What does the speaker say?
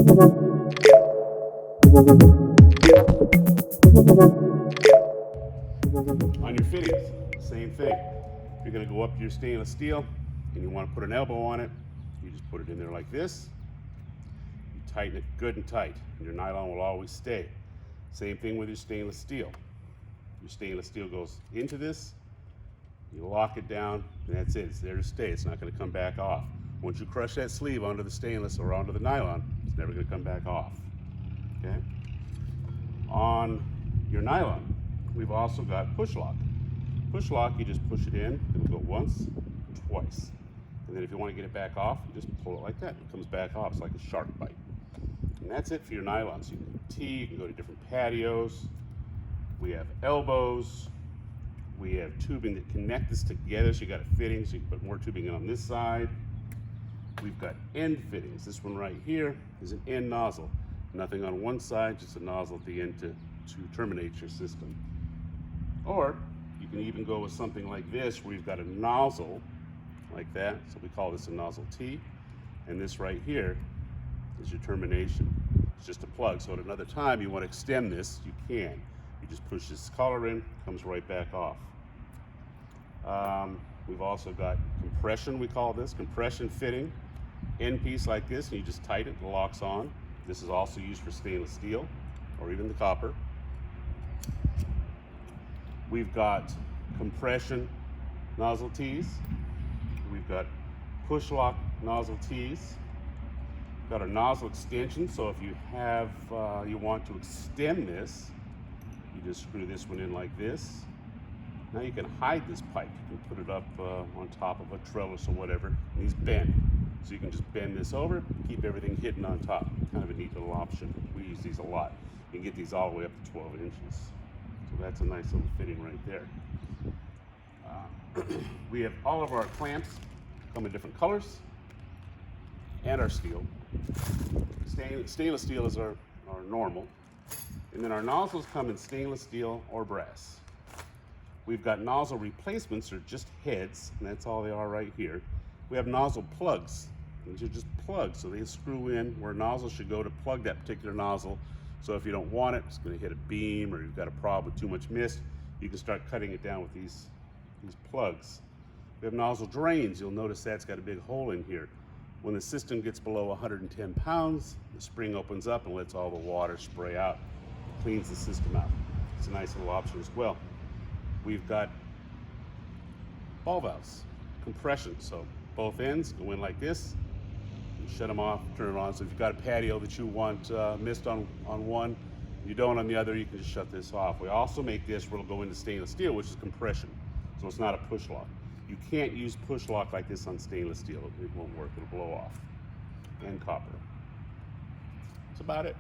On your fittings, same thing. If you're going to go up to your stainless steel and you want to put an elbow on it, you just put it in there like this. You tighten it good and tight, and your nylon will always stay. Same thing with your stainless steel. Your stainless steel goes into this, you lock it down, and that's it. It's there to stay. It's not going to come back off. Once you crush that sleeve onto the stainless or onto the nylon, it's never going to come back off. Okay? On your nylon, we've also got push lock. Push lock, you just push it in, it'll go once, twice. And then if you want to get it back off, you just pull it like that. It comes back off. It's like a shark bite. And that's it for your nylon. So you can tee, you can go to different patios. We have elbows. We have tubing that connect this together. So you got a fitting, so you can put more tubing in on this side. We've got end fittings. This one right here is an end nozzle. Nothing on one side, just a nozzle at the end to terminate your system. Or you can even go with something like this, where you've got a nozzle like that. So we call this a nozzle T. And this right here is your termination. It's just a plug. So at another time you want to extend this, you can. You just push this collar in, comes right back off. We've also got compression, we call this, compression fitting. End piece like this, and you just tighten it, it locks on. This is also used for stainless steel or even the copper. We've got compression nozzle tees. We've got push lock nozzle tees. We've got a nozzle extension, so if you have, you want to extend this, you just screw this one in like this. Now you can hide this pipe. You can put it up on top of a trellis or whatever, and he's bent. So you can just bend this over, keep everything hidden on top. Kind of a neat little option. We use these a lot. You can get these all the way up to 12 inches. So that's a nice little fitting right there. We have all of our clamps come in different colors, and our steel. Stainless steel is our normal. And then our nozzles come in stainless steel or brass. We've got nozzle replacements, or just heads, and that's all they are right here. We have nozzle plugs. These are just plugs, so they screw in where a nozzle should go to plug that particular nozzle. So if you don't want it, it's going to hit a beam, or you've got a problem with too much mist, you can start cutting it down with these plugs. We have nozzle drains. You'll notice that's got a big hole in here. When the system gets below 110 pounds, the spring opens up and lets all the water spray out, cleans the system out. It's a nice little option as well. We've got ball valves, compression. So both ends go in like this, you shut them off, turn it on. So if you've got a patio that you want mist on one, you don't on the other, you can just shut this off. We also make this where it'll go into stainless steel, which is compression. So it's not a push lock. You can't use push lock like this on stainless steel. It won't work, it'll blow off. And copper. That's about it.